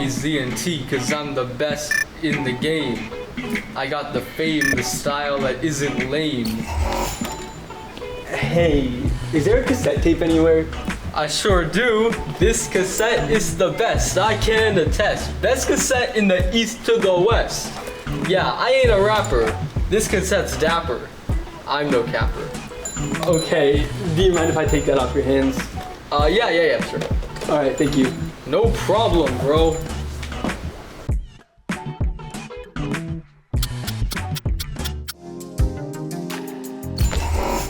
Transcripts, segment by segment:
me Z and T, cause I'm the best in the game. I got the fame, the style that isn't lame. Hey, is there a cassette tape anywhere? I sure do. This cassette is the best, I can attest. Best cassette in the east to the west. Yeah, I ain't a rapper. This cassette's dapper. I'm no capper. Okay, do you mind if I take that off your hands? Yeah, sure. Alright, thank you. No problem, bro.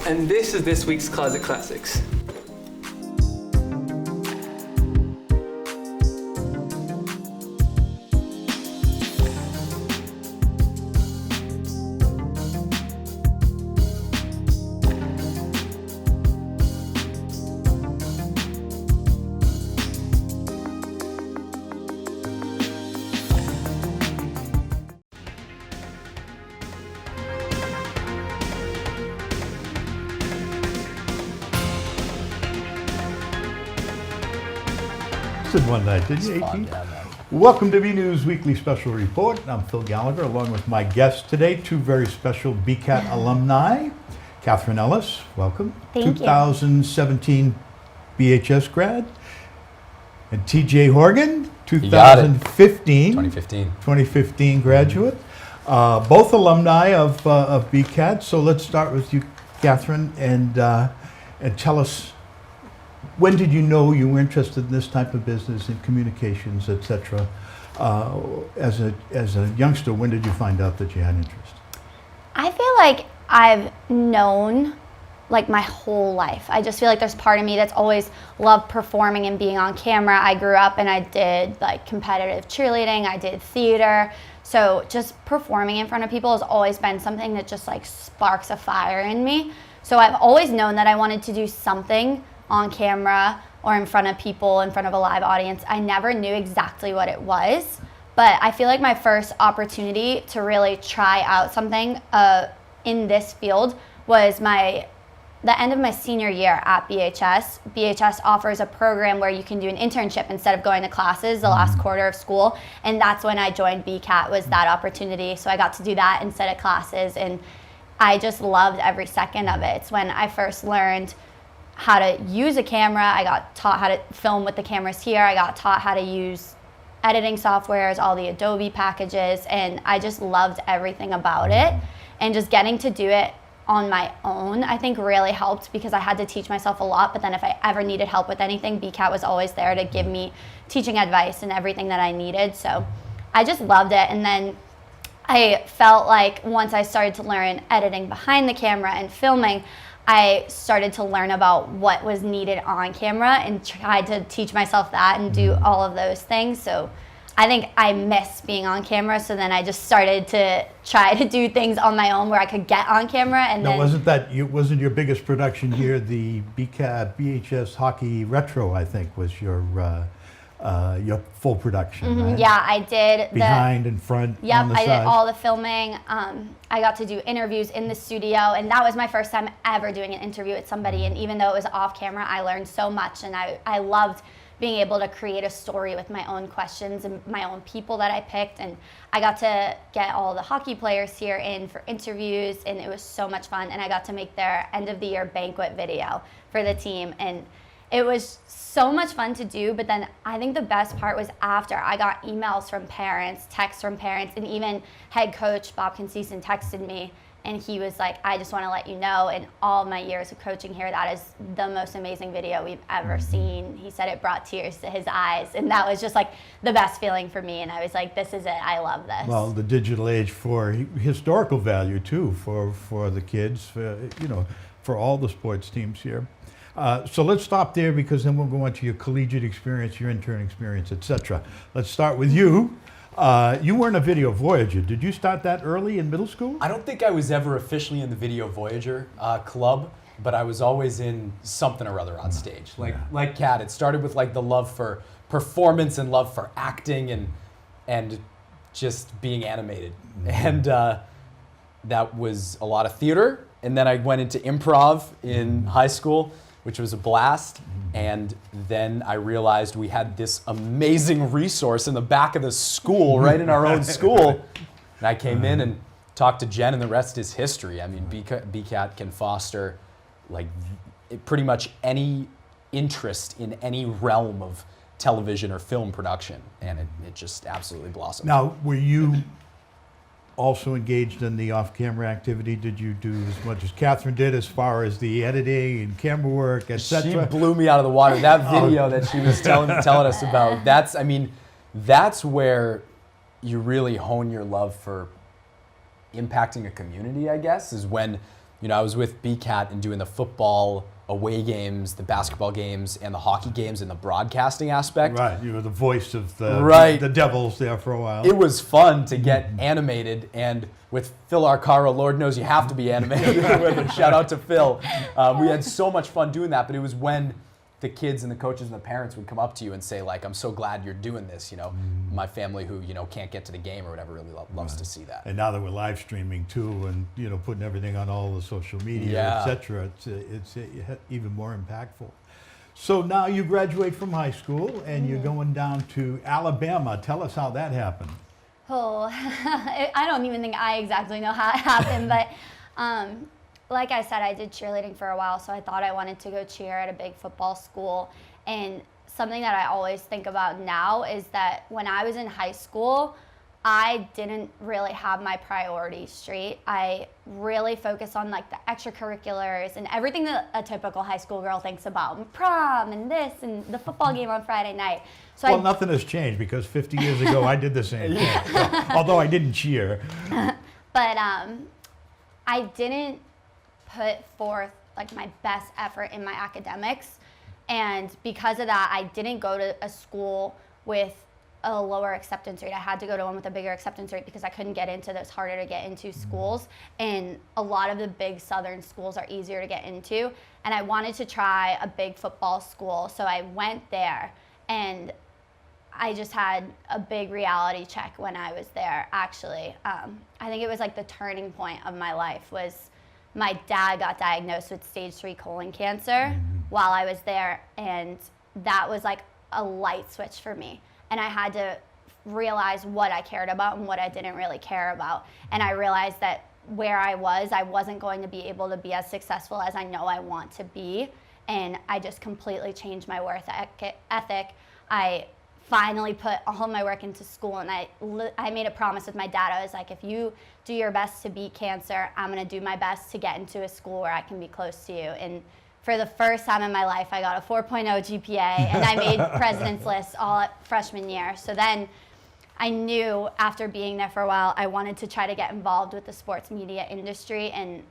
And this is this week's Closet Classics. One night, didn't you? 18? Welcome to BNEWS Weekly Special Report. I'm Phil Gallagher, along with my guests today, two very special BCAT alumni. Katherine Ellis, welcome. Thank you. 2017 BHS grad. And TJ Horgan, 2015 graduate. Both alumni of BCAT. So let's start with you, Katherine, and tell us, when did you know you were interested in this type of business, in communications, etc.? As a youngster, when did you find out that you had interest? I feel like I've known like my whole life. I just feel like there's part of me that's always loved performing and being on camera. I grew up and I did like competitive cheerleading, I did theater. So just performing in front of people has always been something that just like sparks a fire in me. So I've always known that I wanted to do something on camera or in front of people, in front of a live audience. I never knew exactly what it was, but I feel like my first opportunity to really try out something in this field was the end of my senior year at BHS. BHS offers a program where you can do an internship instead of going to classes the last quarter of school, and that's when I joined BCAT, was that opportunity. So I got to do that instead of classes, and I just loved every second of it. It's when I first learned how to use a camera. I got taught how to film with the cameras here. I got taught how to use editing softwares, all the Adobe packages, and I just loved everything about it. And just getting to do it on my own, I think really helped, because I had to teach myself a lot, but then if I ever needed help with anything, BCAT was always there to give me teaching advice and everything that I needed. So I just loved it. And then I felt like once I started to learn editing behind the camera and filming, I started to learn about what was needed on camera and tried to teach myself that and do all of those things. So I think I miss being on camera, so then I just started to try to do things on my own where I could get on camera. And now, wasn't your biggest production here the BHS Hockey Retro, I think, was your full production, right? Yeah, I did. Behind and front, yep, on the side. I did all the filming. I got to do interviews in the studio, and that was my first time ever doing an interview with somebody. And even though it was off camera, I learned so much, and I loved being able to create a story with my own questions and my own people that I picked. And I got to get all the hockey players here in for interviews, and it was so much fun. And I got to make their end of the year banquet video for the team. And it was so much fun to do, but then I think the best part was after. I got emails from parents, texts from parents, and even head coach Bob Conceição texted me, and he was like, I just want to let you know, in all my years of coaching here, that is the most amazing video we've ever seen. He said it brought tears to his eyes, and that was just like the best feeling for me, and I was like, this is it, I love this. Well, the digital age for historical value too, for the kids, for all the sports teams here. So let's stop there, because then we'll go on to your collegiate experience, your intern experience, etc. Let's start with you. You weren't a Video Voyager. Did you start that early in middle school? I don't think I was ever officially in the Video Voyager club, but I was always in something or other on stage. Like Kat, it started with like the love for performance and love for acting and just being animated. And that was a lot of theater. And then I went into improv in high school, which was a blast. And then I realized we had this amazing resource in the back of the school, right in our own school. And I came in and talked to Jen, and the rest is history. I mean, BCAT can foster like pretty much any interest in any realm of television or film production, and it just absolutely blossomed. Now, were you also engaged in the off-camera activity? Did you do as much as Katherine did as far as the editing and camera work, She etc.? blew me out of the water. That video that she was telling us about, that's where you really hone your love for impacting a community, I guess, is when, I was with BCAT and doing the football away games, the basketball games, and the hockey games in the broadcasting aspect. Right, you were the voice of the Devils there for a while. It was fun to get animated, and with Phil Arcaro, Lord knows you have to be animated with it. Shout out to Phil. We had so much fun doing that, but it was when the kids and the coaches and the parents would come up to you and say, like, I'm so glad you're doing this. My family who, can't get to the game or whatever really loves to see that. And now that we're live streaming too, and putting everything on all the social media, etc., it's even more impactful. So now you graduate from high school and you're going down to Alabama. Tell us how that happened. Oh, I don't even think I exactly know how it happened, but like I said, I did cheerleading for a while, so I thought I wanted to go cheer at a big football school. And something that I always think about now is that when I was in high school, I didn't really have my priorities straight. I really focused on like the extracurriculars and everything that a typical high school girl thinks about, prom and this and the football game on Friday night. So nothing has changed because 50 years ago I did the same thing, although I didn't cheer. But I didn't put forth like my best effort in my academics, and because of that I didn't go to a school with a lower acceptance rate. I had to go to one with a bigger acceptance rate because I couldn't get into those harder to get into schools, and a lot of the big southern schools are easier to get into, and I wanted to try a big football school, so I went there, and I just had a big reality check when I was there, actually. I think it was like the turning point of my life was my dad got diagnosed with stage 3 colon cancer while I was there, and that was like a light switch for me. And I had to realize what I cared about and what I didn't really care about. And I realized that where I wasn't going to be able to be as successful as I know I want to be. And I just completely changed my work ethic. I finally put all of my work into school, and I made a promise with my dad. I was like, if you do your best to beat cancer, I'm gonna do my best to get into a school where I can be close to you. And for the first time in my life, I got a 4.0 GPA, and I made president's list all at freshman year. So then I knew after being there for a while, I wanted to try to get involved with the sports media industry, and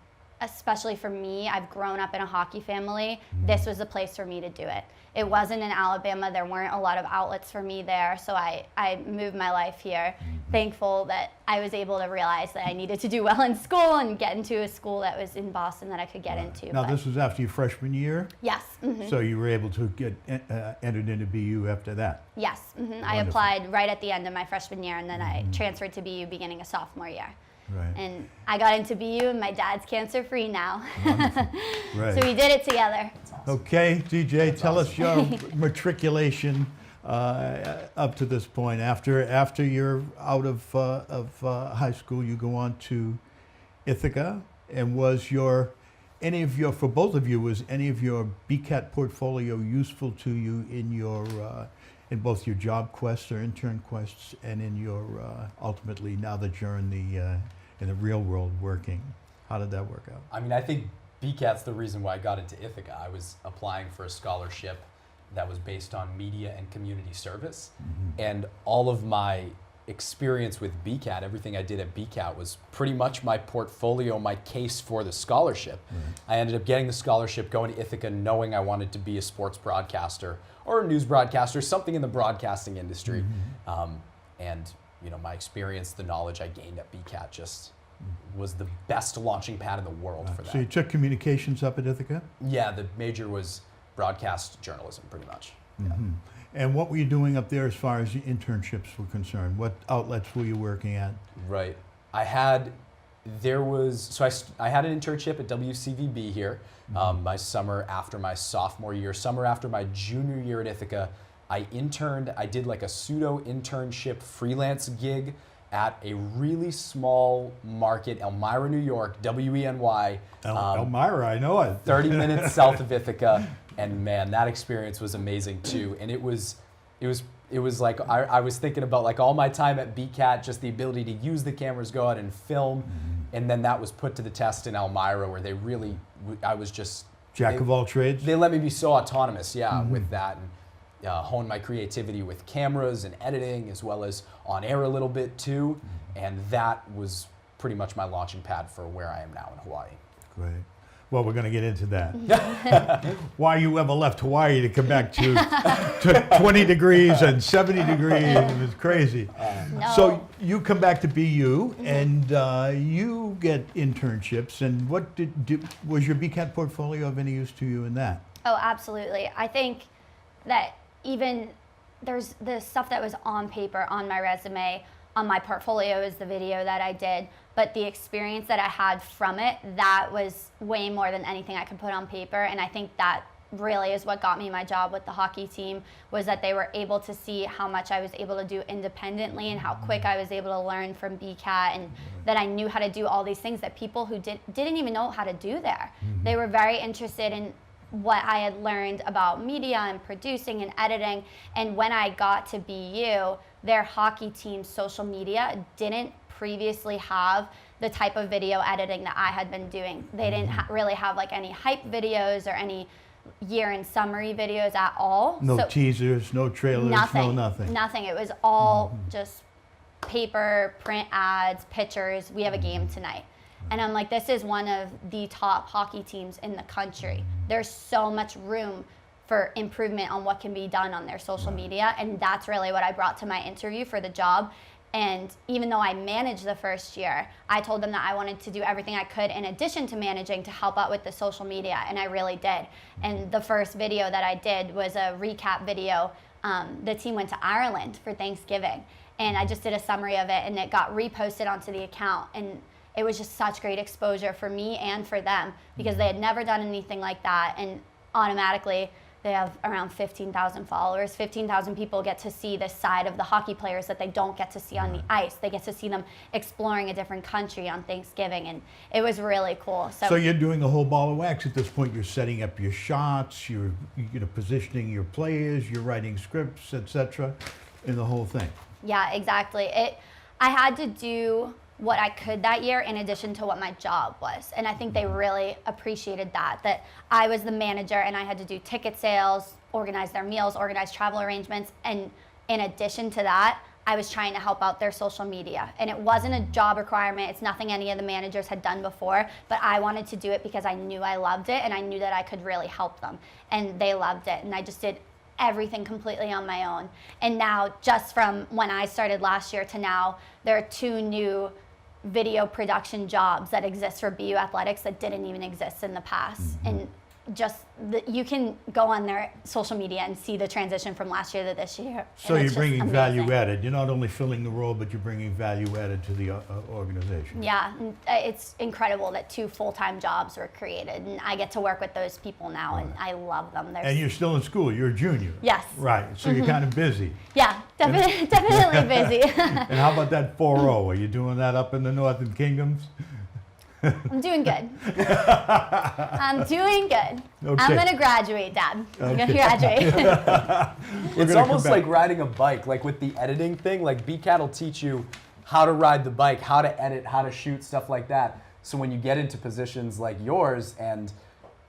especially for me, I've grown up in a hockey family. This was the place for me to do it. It wasn't in Alabama. There weren't a lot of outlets for me there, so I moved my life here. Thankful that I was able to realize that I needed to do well in school and get into a school that was in Boston that I could get into. Now, this was after your freshman year? Yes. So you were able to get entered into BU after that? Yes. I applied right at the end of my freshman year, and then I transferred to BU beginning of sophomore year. Right. And I got into BU, and my dad's cancer-free now. Right. So we did it together. Okay, DJ, tell us your matriculation up to this point. After you're out of high school, you go on to Ithaca, and for both of you, was any of your BCAT portfolio useful to you in both your job quests or intern quests, and in your ultimately now that you're in the real world working? How did that work out? I mean, I think BCAT's the reason why I got into Ithaca. I was applying for a scholarship that was based on media and community service, and all of my experience with BCAT, everything I did at BCAT was pretty much my portfolio, my case for the scholarship. I ended up getting the scholarship, going to Ithaca, knowing I wanted to be a sports broadcaster or a news broadcaster, something in the broadcasting industry. And my experience, the knowledge I gained at BCAT just was the best launching pad in the world for that. So you took communications up at Ithaca? Yeah, the major was broadcast journalism, pretty much. Yeah. And what were you doing up there as far as the internships were concerned? What outlets were you working at? Right. I had I had an internship at WCVB here, my summer after my sophomore year, summer after my junior year at Ithaca. I interned, I did like a pseudo internship freelance gig at a really small market, Elmira, New York, WENY. Elmira, I know it. 30 minutes south of Ithaca, and man, that experience was amazing too. And it was like I was thinking about like all my time at BCAT, just the ability to use the cameras, go out and film, and then that was put to the test in Elmira, where I was just Jack of all trades. They let me be so autonomous, with that, and hone my creativity with cameras and editing, as well as on air a little bit too, and that was pretty much my launching pad for where I am now in Hawaii. Great. Well, we're going to get into that. Why you ever left Hawaii to come back to 20 degrees and 70 degrees? It was crazy. No. So you come back to BU and you get internships. And what was your BCAT portfolio of any use to you in that? Oh, absolutely. I think that even there's the stuff that was on paper, on my resume, on my portfolio is the video that I did, but the experience that I had from it, that was way more than anything I could put on paper. And I think that really is what got me my job with the hockey team, was that they were able to see how much I was able to do independently and how quick I was able to learn from BCAT, and that I knew how to do all these things that people who didn't even know how to do there. They were very interested in what I had learned about media and producing and editing. And when I got to BU, their hockey team's social media didn't previously have the type of video editing that I had been doing. They didn't really have like any hype videos or any year-end summary videos at all. No teasers, no trailers, no nothing. Nothing. It was all just paper, print ads, pictures. We have a game tonight. And I'm like, this is one of the top hockey teams in the country. There's so much room for improvement on what can be done on their social media. And that's really what I brought to my interview for the job. And even though I managed the first year, I told them that I wanted to do everything I could in addition to managing to help out with the social media. And I really did. And the first video that I did was a recap video. The team went to Ireland for Thanksgiving. And I just did a summary of it, and it got reposted onto the account. And it was just such great exposure for me and for them, because they had never done anything like that. And automatically, they have around 15,000 followers. 15,000 people get to see this side of the hockey players that they don't get to see on the ice. They get to see them exploring a different country on Thanksgiving, and it was really cool. So you're doing the whole ball of wax at this point. You're setting up your shots, you're positioning your players, you're writing scripts, etc., in the whole thing. Yeah, exactly. I had to do what I could that year in addition to what my job was. And I think they really appreciated that I was the manager and I had to do ticket sales, organize their meals, organize travel arrangements. And in addition to that, I was trying to help out their social media. And it wasn't a job requirement. It's nothing any of the managers had done before, but I wanted to do it because I knew I loved it and I knew that I could really help them. And they loved it. And I just did everything completely on my own. And now, just from when I started last year to now, there are 2 new video production jobs that exist for BU Athletics that didn't even exist in the past. And just you can go on their social media and see the transition from last year to this year. So you're bringing value added. You're not only filling the role, but you're bringing value added to the organization. Yeah, it's incredible that 2 full-time jobs were created, and I get to work with those people now, and I love them. And you're still in school. You're a junior. Yes. Right. So you're kind of busy. Yeah, definitely busy. And how about that 4-0? Are you doing that up in the Northern Kingdoms? I'm doing good. I'm doing good. Okay. I'm gonna graduate, Dad. I'm gonna graduate. It's almost like riding a bike, like with the editing thing. Like BCAT will teach you how to ride the bike, how to edit, how to shoot, stuff like that. So when you get into positions like yours, and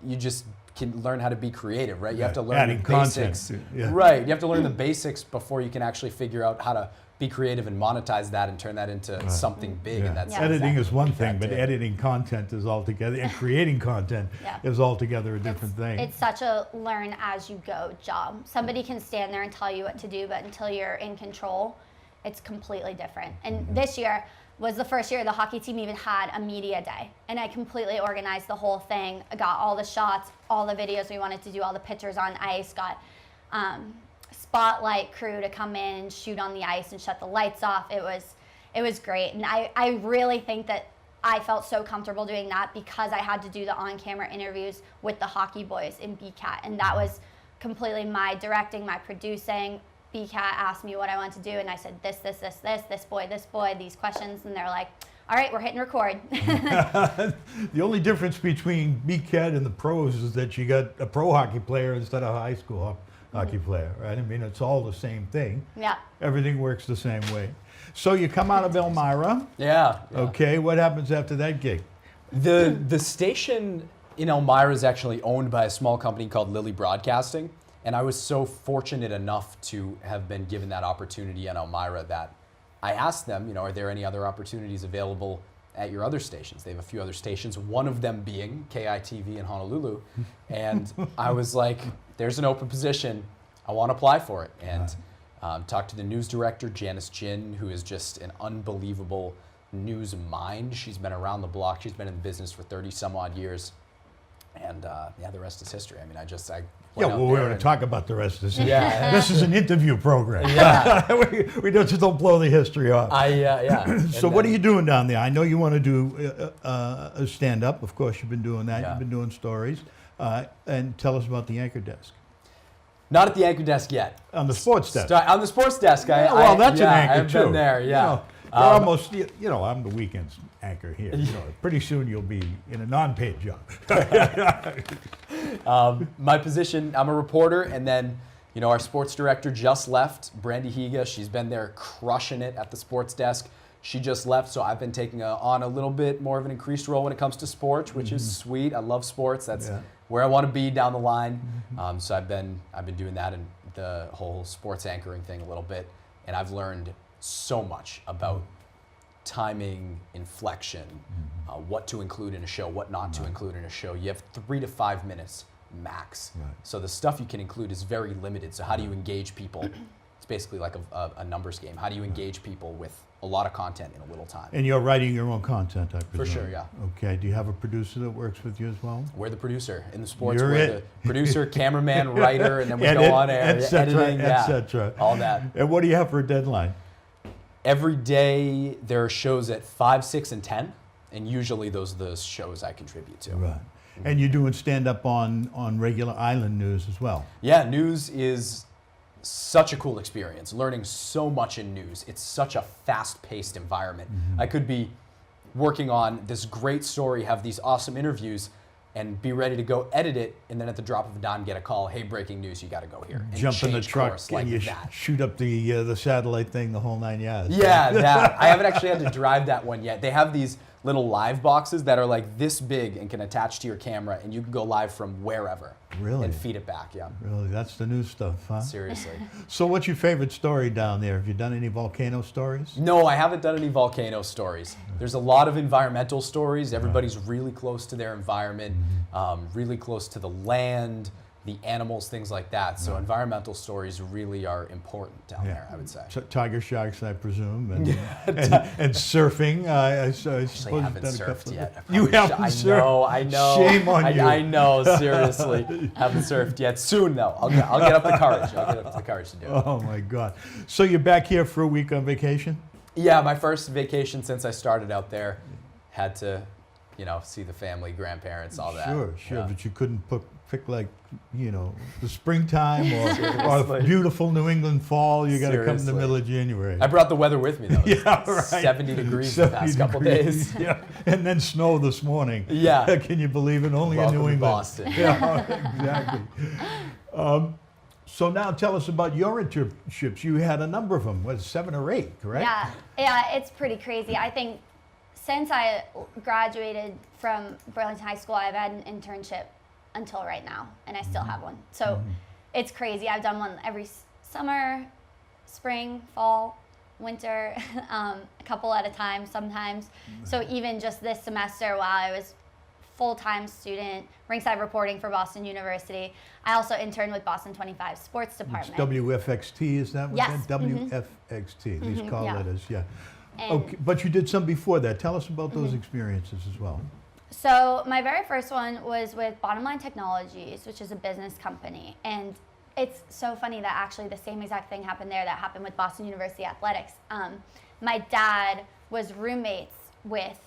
you just can learn how to be creative, right? You have to learn the basics. Right. You have to learn the basics before you can actually figure out how to be creative and monetize that and turn that into something big. And that's editing is one thing, but editing content is altogether, and creating content is altogether a different thing. It's such a learn as you go job. Somebody can stand there and tell you what to do, but until you're in control, it's completely different. And this year was the first year the hockey team even had a media day, and I completely organized the whole thing. I got all the shots, all the videos we wanted to do, all the pictures on ice, got spotlight crew to come in and shoot on the ice and shut the lights off. It was great. And I really think that I felt so comfortable doing that because I had to do the on-camera interviews with the hockey boys in BCAT. And that was completely my directing, my producing. BCAT asked me what I wanted to do, and I said this boy, these questions, and they're like, all right, we're hitting record. The only difference between BCAT and the pros is that you got a pro hockey player instead of a high school hockey player, right? I mean, it's all the same thing. Yeah. Everything works the same way. So you come out of Elmira. Yeah. Okay, what happens after that gig? The station in Elmira is actually owned by a small company called Lilly Broadcasting, and I was so fortunate enough to have been given that opportunity in Elmira that I asked them, you know, are there any other opportunities available at your other stations? They have a few other stations, one of them being KITV in Honolulu, and I was like, there's an open position, I want to apply for it, and talked to the news director, Janice Jin, who is just an unbelievable news mind. She's been around the block. She's been in the business for 30 some odd years. And the rest is history. I mean, Yeah, well, we're going to talk about the rest of this. Yeah. This is an interview program. Yeah. we don't just don't blow the history off. So what are you doing down there? I know you want to do a stand-up. Of course, you've been doing that. Yeah. You've been doing stories. And tell us about the anchor desk. Not at the anchor desk yet. On the sports desk. On the sports desk. Well, that's an anchor, I've too. been there, yeah. You're almost, I'm the weekends anchor here. Pretty soon you'll be in a non-paid job. My position, I'm a reporter, and then, our sports director just left, Brandy Higa. She's been there crushing it at the sports desk. She just left, so I've been taking on a little bit more of an increased role when it comes to sports, which is sweet. I love sports. That's where I want to be down the line. So I've been doing that and the whole sports anchoring thing a little bit, and I've learned so much about timing, inflection, what to include in a show, what not to include in a show. You have 3 to 5 minutes max. Right. So the stuff you can include is very limited. So how do you engage people? It's basically like a numbers game. How do you engage people with a lot of content in a little time? And you're writing your own content, I presume. For sure, yeah. Okay. Do you have a producer that works with you as well? We're the producer in the sports. You're We're it. the producer, cameraman, writer, and then we Edit, go on air, editing, etc. all that. And what do you have for a deadline? Every day there are shows at 5, 6, and 10, and usually those are the shows I contribute to. Right. And you're doing stand-up on regular island news as well. Yeah, news is such a cool experience. Learning so much in news. It's such a fast-paced environment. I could be working on this great story, have these awesome interviews, and be ready to go edit it, and then at the drop of a dime get a call, hey, breaking news, you got to go here. And Jump in the change truck course like and you that. shoot up the satellite thing, the whole 9 yards. Yeah, that. I haven't actually had to drive that one yet. They have these little live boxes that are like this big and can attach to your camera, and you can go live from wherever. Really? And feed it back, yeah. Really, that's the new stuff, huh? Seriously. So what's your favorite story down there? Have you done any volcano stories? No, I haven't done any volcano stories. There's a lot of environmental stories. Everybody's really close to their environment, really close to the land, the animals, things like that. So environmental stories really are important down there, I would say. Tiger sharks, I presume, and surfing. I suppose I haven't you've done a surfed couple yet. You haven't surfed? I know. Shame on you. I know, seriously. Haven't surfed yet. Soon, though. I'll get up the courage. I'll get up the courage to do it. Oh, my God. So you're back here for a week on vacation? Yeah, my first vacation since I started out there. Had to, see the family, grandparents, all that. Sure, Yeah. but you couldn't pick like, the springtime or beautiful New England fall. You got to come in the Seriously. middle of January. I brought the weather with me, though. It's Yeah, right. 70 degrees 70 the past couple degrees. days. Yeah, and then snow this morning. Yeah. Can you believe it? Only Welcome in New to England. Boston. Yeah, exactly. So now tell us about your internships. You had a number of them, 7 or 8, correct? Yeah, it's pretty crazy. I think since I graduated from Burlington High School, I've had an internship until right now, and I still have one. So it's crazy. I've done one every summer, spring, fall, winter, a couple at a time sometimes. So even just this semester while I was full-time student, ringside reporting for Boston University, I also interned with Boston 25 Sports Department. It's WFXT, is that what Yes. that? WFXT, these call yeah. letters, yeah. And Okay, but you did some before that. Tell us about those experiences as well. So my very first one was with Bottom Line Technologies, which is a business company. And it's so funny that actually the same exact thing happened there that happened with Boston University Athletics. My dad was roommates with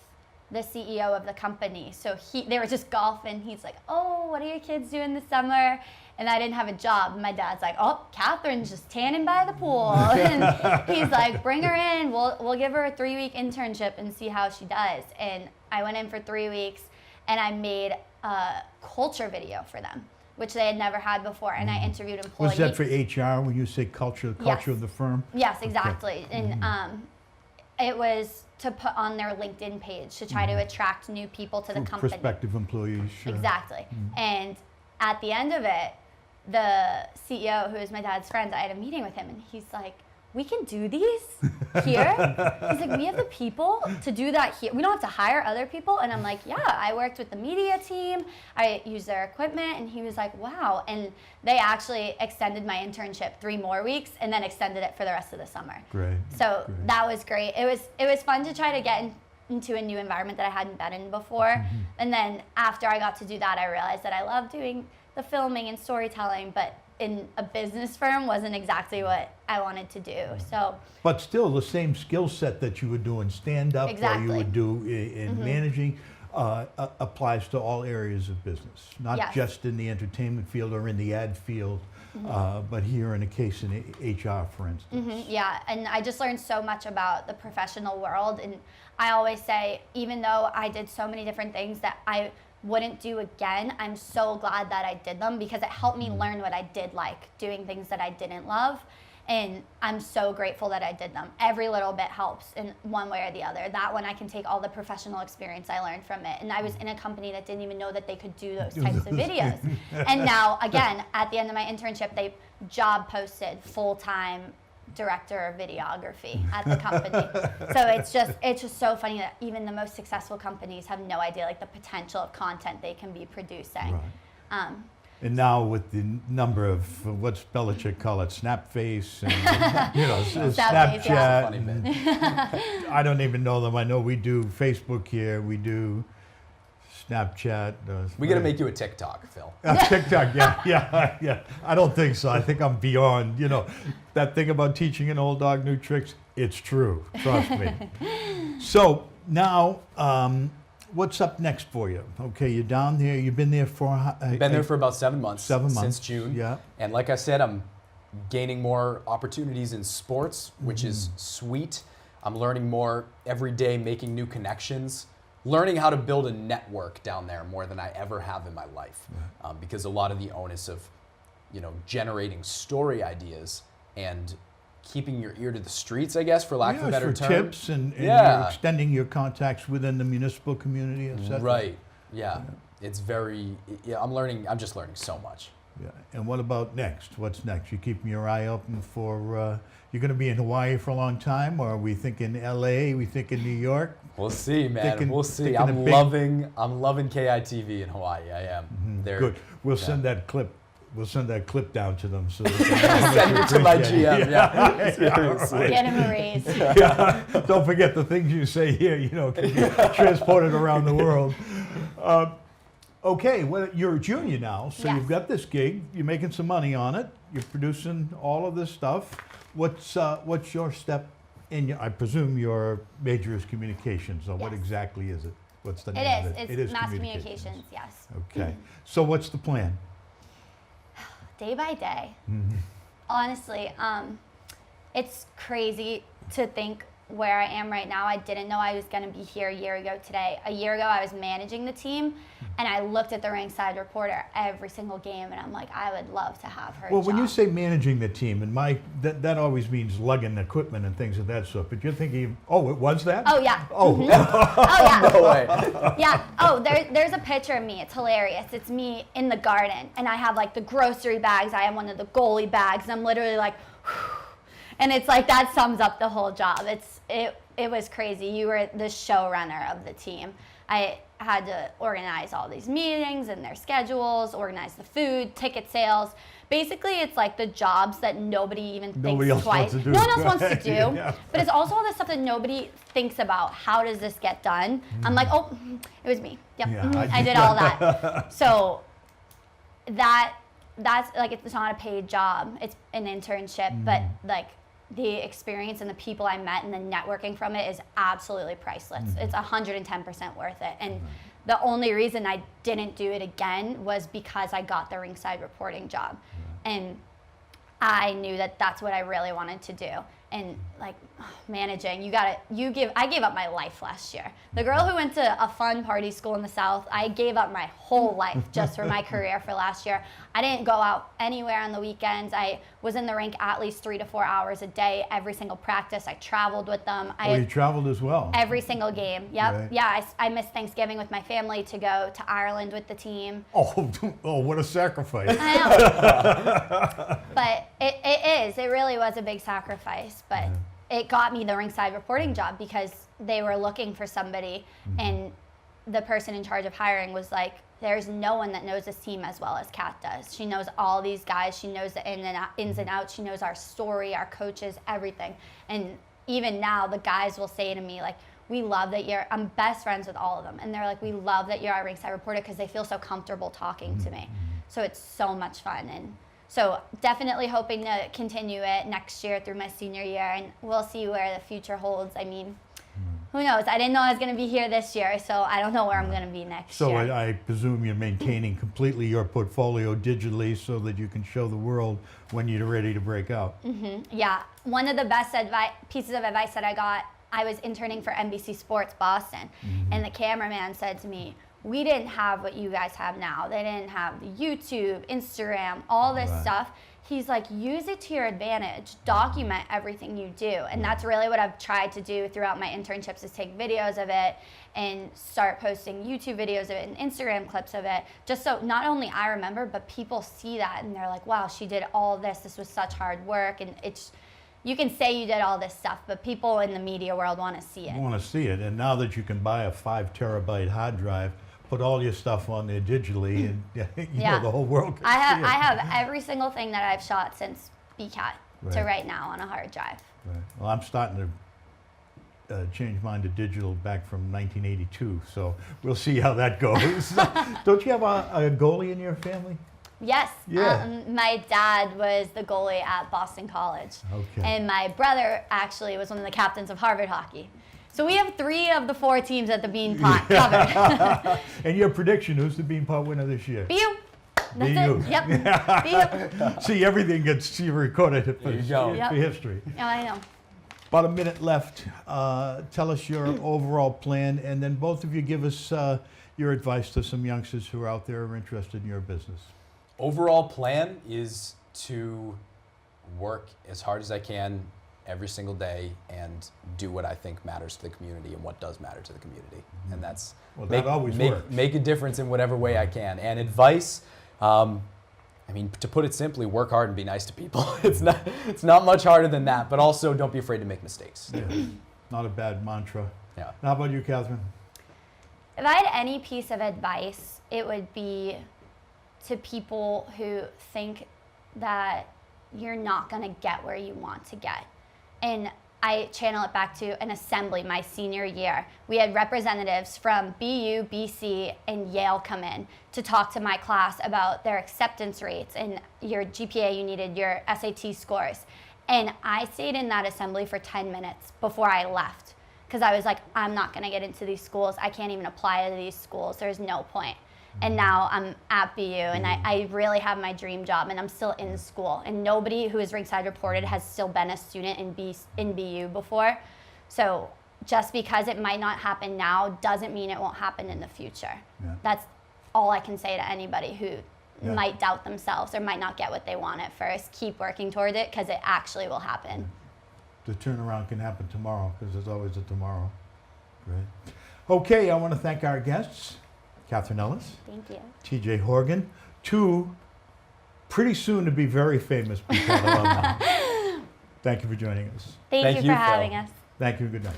the CEO of the company. So they were just golfing. He's like, oh, what are your kids doing this summer? And I didn't have a job. My dad's like, oh, Catherine's just tanning by the pool. And he's like, bring her in. We'll give her a 3-week internship and see how she does. And I went in for 3 weeks, and I made a culture video for them, which they had never had before. And I interviewed employees. Was that for HR when you say culture Yes. of the firm? Yes, exactly. Okay. And it was to put on their LinkedIn page to try to attract new people to the company. Prospective employees, sure. Exactly. And at the end of it, the CEO, who is my dad's friend, I had a meeting with him, and he's like, we can do these here? He's like, we have the people to do that here. We don't have to hire other people. And I'm like, yeah, I worked with the media team. I used their equipment. And he was like, wow. And they actually extended my internship 3 more weeks and then extended it for the rest of the summer. Great. So that was great. It was fun to try to get into a new environment that I hadn't been in before. And then after I got to do that, I realized that I love doing the filming and storytelling, but in a business firm wasn't exactly what I wanted to do. So, but still, the same skill set that you would do in stand-up or you would do in managing applies to all areas of business, not just in the entertainment field or in the ad field, but here in a case in HR, for instance. Yeah, and I just learned so much about the professional world. And I always say, even though I did so many different things that I wouldn't do again, I'm so glad that I did them, because it helped me learn what I did like, doing things that I didn't love. And I'm so grateful that I did them. Every little bit helps in one way or the other. That one, I can take all the professional experience I learned from it. And I was in a company that didn't even know that they could do those types of videos. And now, again, at the end of my internship, they job posted full-time director of videography at the company. So it's just so funny that even the most successful companies have no idea like the potential of content they can be producing. Right. And now with the number of what's Belichick call it, snap face and Snapchat. Yeah. And I don't even know them. I know we do Facebook here. We do Snapchat. We got to make you a TikTok, Phil. TikTok, yeah. I don't think so. I think I'm beyond, that thing about teaching an old dog new tricks. It's true. Trust me. So now, what's up next for you? Okay, you're down there. You've been there for... Been there for about 7 months. 7 months. Since June. Yeah. And like I said, I'm gaining more opportunities in sports, which is sweet. I'm learning more every day, making new connections. Learning how to build a network down there more than I ever have in my life, because a lot of the onus of, generating story ideas and keeping your ear to the streets, I guess, for lack of a better term. Tips and you're extending your contacts within the municipal community, etc. Right. Yeah. It's very. Yeah. I'm just learning so much. Yeah. And what about next? What's next? You keeping your eye open for? You're going to be in Hawaii for a long time, or are we thinking L.A.? We thinking New York? We'll see, man. We'll see. I'm loving KITV in Hawaii. I am. Good. We'll send that clip. We'll send that clip down to them so they send it to my GM. Yeah. Get him a raise. Yeah. Don't forget the things you say here. Can be transported around the world. Okay, well, you're a junior now, so Yes. you've got this gig. You're making some money on it. You're producing all of this stuff. What's your step in? I presume your major is communications. So what Yes. exactly is it? What's the It name is. of it? It's mass communications, yes. Okay. So what's the plan? Day by day. Honestly, it's crazy to think where I am right now. I didn't know I was going to be here a year ago today. A year ago, I was managing the team, and I looked at the ringside reporter every single game, and I'm like, I would love to have her Well, when you job. say managing the team, and that always means lugging equipment and things of that sort. But you're thinking, oh, it was that? Oh, yeah. Oh, Oh, yeah. No way. Yeah. Oh, there's a picture of me. It's hilarious. It's me in the garden, and I have like the grocery bags. I have one of the goalie bags, and I'm literally like, and it's like that sums up the whole job. It was crazy. You were the showrunner of the team. I had to organize all these meetings and their schedules, organize the food, ticket sales. Basically, it's like the jobs that nobody even Nobody thinks else twice. wants to do. No one else wants to do. Yeah. But it's also all the stuff that nobody thinks about. How does this get done? I'm like, oh, it was me. Yep, Yeah, I did all that. So that's like, it's not a paid job. It's an internship, but like the experience and the people I met and the networking from it is absolutely priceless. It's 110% worth it. And the only reason I didn't do it again was because I got the ringside reporting job. And I knew that that's what I really wanted to do. And like managing, I gave up my life last year. The girl who went to a fun party school in the South, I gave up my whole life just for my career for last year. I didn't go out anywhere on the weekends. I was in the rink at least 3 to 4 hours a day, every single practice. I traveled with them. You traveled as well. Every single game. Yep. Right. Yeah, I missed Thanksgiving with my family to go to Ireland with the team. Oh, what a sacrifice. I know. But it really was a big sacrifice. But it got me the ringside reporting job because they were looking for somebody, and the person in charge of hiring was like, there's no one that knows this team as well as Kat does. She knows all these guys. She knows the ins and outs. She knows our story, our coaches, everything. And even now, the guys will say to me, like, we love that I'm best friends with all of them. And they're like, we love that you're our ringside reporter because they feel so comfortable talking to me. So it's so much fun. And so definitely hoping to continue it next year through my senior year, and we'll see where the future holds. I mean, who knows? I didn't know I was going to be here this year, so I don't know where I'm going to be next So year. I presume you're maintaining completely your portfolio digitally so that you can show the world when you're ready to break out. Yeah, one of the best pieces of advice that I got, I was interning for NBC Sports Boston, and the cameraman said to me, we didn't have what you guys have now. They didn't have the YouTube, Instagram, all this stuff. He's like, use it to your advantage. Document everything you do. And that's really what I've tried to do throughout my internships, is take videos of it and start posting YouTube videos of it and Instagram clips of it. Just so not only I remember, but people see that and they're like, wow, she did all this. This was such hard work. And you can say you did all this stuff, but people in the media world want to see it. I want to see it. And now that you can buy a 5 terabyte hard drive, put all your stuff on there digitally, and you know the whole world can see it. I have every single thing that I've shot since BCAT to right now on a hard drive. Right. Well, I'm starting to change mine to digital back from 1982, so we'll see how that goes. Don't you have a goalie in your family? Yes. Yeah. My dad was the goalie at Boston College. Okay. And my brother actually was one of the captains of Harvard hockey. So we have 3 of the 4 teams at the Beanpot covered. And your prediction, who's the Beanpot winner this year? BU. That's BU. it. Yep. BU. See, everything gets recorded for Yep. history. Oh, I know. About a minute left. Tell us your overall plan, and then both of you give us your advice to some youngsters who are out there who are interested in your business. Overall plan is to work as hard as I can every single day and do what I think matters to the community and what does matter to the community. And that's that always works. Make a difference in whatever way I can. And advice, I mean, to put it simply, work hard and be nice to people. It's not much harder than that, but also don't be afraid to make mistakes. Yeah. Not a bad mantra. Yeah. How about you, Katherine? If I had any piece of advice, it would be to people who think that you're not going to get where you want to get. And I channel it back to an assembly my senior year. We had representatives from BU, BC, and Yale come in to talk to my class about their acceptance rates and your GPA you needed, your SAT scores. And I stayed in that assembly for 10 minutes before I left because I was like, I'm not going to get into these schools. I can't even apply to these schools. There's no point. And now I'm at BU, and I really have my dream job, and I'm still in school. And nobody who is ringside reported has still been a student in BU before. So just because it might not happen now doesn't mean it won't happen in the future. Yeah. That's all I can say to anybody who might doubt themselves or might not get what they want at first. Keep working toward it, because it actually will happen. The turnaround can happen tomorrow, because there's always a tomorrow. Great. Okay, I want to thank our guests. Katherine Ellis. Thank you. TJ Horgan, 2 pretty soon to be very famous BCAT alumni. Thank you for joining us. Thank you for Phil. having us. Thank you. Good night.